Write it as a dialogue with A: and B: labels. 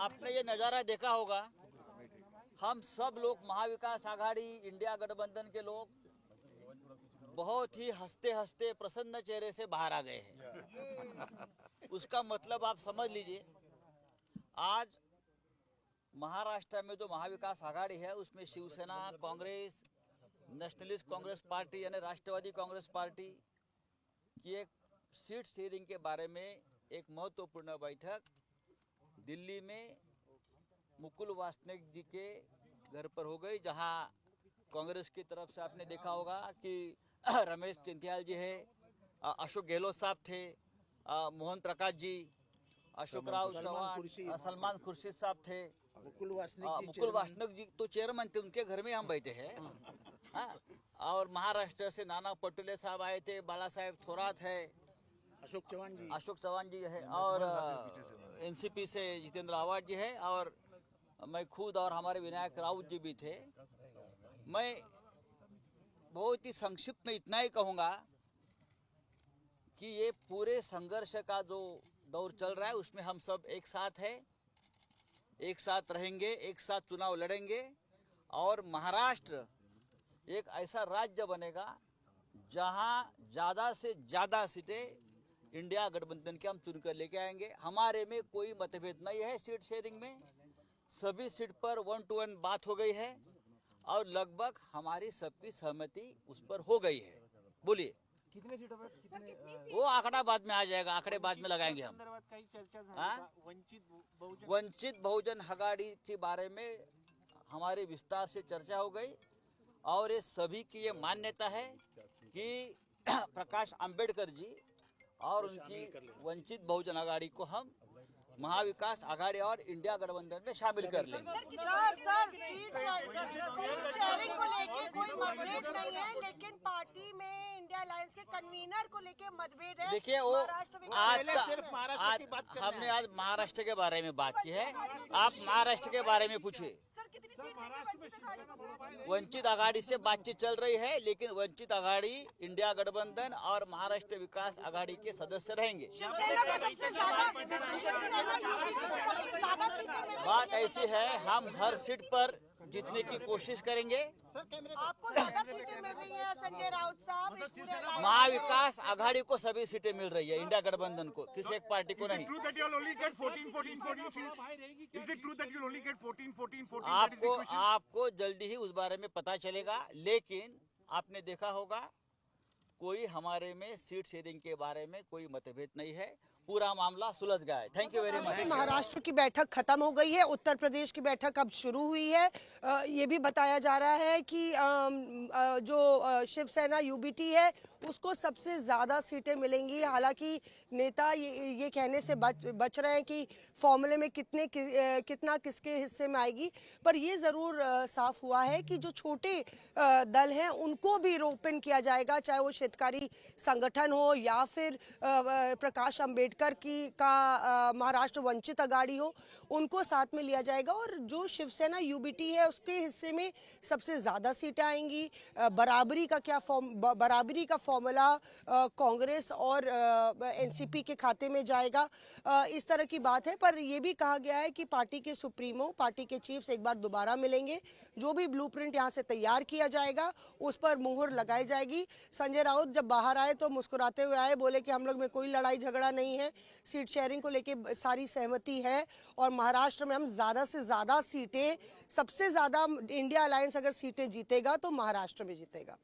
A: आपने ये नज़ारा देखा होगा, हम सब लोग महाविकास आघाड़ी इंडिया गठबंधन के लोग बहुत ही हंसते हंसते प्रसन्न चेहरे से बाहर आ गए हैं। उसका मतलब आप समझ लीजिए, आज महाराष्ट्र में जो महाविकास आघाड़ी है उसमें शिवसेना, कांग्रेस, नेशनलिस्ट कांग्रेस पार्टी यानी राष्ट्रवादी कांग्रेस पार्टी की एक सीट शेयरिंग के बारे में एक महत्वपूर्ण बैठक दिल्ली में मुकुल वासनिक जी के घर पर हो गई, जहां कांग्रेस की तरफ से आपने देखा होगा कि रमेश चिंथियाल जी है, अशोक गहलोत साहब थे, मोहन प्रकाश जी, अशोक राव चौहान, सलमान खुर्शीद साहब थे, मुकुल वासनिक जी तो चेयरमैन थे, उनके घर में हम बैठे हैं। हाँ, और महाराष्ट्र से नाना पटोले साहब आए थे, बाला साहेब थोरात है, अशोक चौहान जी है, और एनसीपी से जितेंद्र आवाड जी है, और मैं खुद और हमारे विनायक राउत जी भी थे। मैं बहुत ही संक्षिप्त में इतना ही कहूँगा कि ये पूरे संघर्ष का जो दौर चल रहा है उसमें हम सब एक साथ हैं, एक साथ रहेंगे, एक साथ चुनाव लड़ेंगे, और महाराष्ट्र एक ऐसा राज्य बनेगा जहां ज़्यादा से ज़्यादा सीटें इंडिया गठबंधन के हम चुनकर लेके आएंगे। हमारे में कोई मतभेद नहीं है सीट शेयरिंग में, सभी सीट पर 1 to 1 बात हो गई है और लगभग हमारी सबकी सहमति उस पर हो गई है। बोलिए
B: कितने सीटों पर कितने?
A: वो आंकड़ा बाद में आ जाएगा, आंकड़े बाद में लगाएंगे हम। वंचित बहुजन आघाड़ी के बारे में हमारी विस्तार से चर्चा हो गई और ये सभी की ये मान्यता है कि प्रकाश अंबेडकर जी और उनकी वंचित बहुजन आघाड़ी को हम महाविकास आघाड़ी और इंडिया गठबंधन में शामिल कर लेंगे।
C: सर सीट शेयरिंग को लेके कोई मतभेद नहीं है, लेकिन पार्टी में इंडिया अलायंस के कन्वीनर को लेके मतभेद है।
A: देखिए वो आज हमने आज महाराष्ट्र के बारे में बात की है, आप महाराष्ट्र के बारे में पूछिए। वंचित आघाड़ी से बातचीत चल रही है, लेकिन वंचित आघाड़ी इंडिया गठबंधन और महाराष्ट्र विकास आघाड़ी के सदस्य रहेंगे। बात ऐसी है, हम हर सीट पर जीतने की कोशिश करेंगे।
C: आपको ज्यादा सीटें मिल रही हैं संजय राउत साहब।
A: महाविकास आघाड़ी को सभी सीटें मिल रही है, इंडिया गठबंधन को, किसी एक पार्टी को नहीं। आपको जल्दी ही उस बारे में पता चलेगा, लेकिन आपने देखा होगा कोई हमारे में सीट शेयरिंग के बारे में कोई मतभेद नहीं है, पूरा मामला सुलझ गया है। Thank you very much.
D: Maharashtra की बैठक खत्म हो गई है, उत्तर प्रदेश की बैठक अब शुरू हुई है। ये भी बताया जा रहा है कि जो शिवसेना यूबीटी है उसको सबसे ज़्यादा सीटें मिलेंगी। हालांकि नेता ये कहने से बच रहे हैं कि फॉर्मूले में कितना किसके हिस्से में आएगी, पर ये ज़रूर साफ हुआ है कि जो छोटे दल हैं उनको भी रोपन किया जाएगा, चाहे वो शेतकारी संगठन हो या फिर प्रकाश अंबेडकर का महाराष्ट्र वंचित आघाड़ी हो, उनको साथ में लिया जाएगा। और जो शिवसेना यूबीटी है उसके हिस्से में सबसे ज़्यादा सीटें आएंगी। बराबरी का फॉर्मूला कांग्रेस और एनसीपी के खाते में जाएगा, इस तरह की बात है। पर यह भी कहा गया है कि पार्टी के सुप्रीमो, पार्टी के चीफ्स एक बार दोबारा मिलेंगे, जो भी ब्लूप्रिंट यहां से तैयार किया जाएगा उस पर मुहर लगाई जाएगी। संजय राउत जब बाहर आए तो मुस्कुराते हुए आए, बोले कि हम लोग में कोई लड़ाई झगड़ा नहीं है, सीट शेयरिंग को लेके सारी सहमति है और महाराष्ट्र में हम ज़्यादा से ज़्यादा सीटें, सबसे ज़्यादा इंडिया अलायंस अगर सीटें जीतेगा तो महाराष्ट्र में जीतेगा।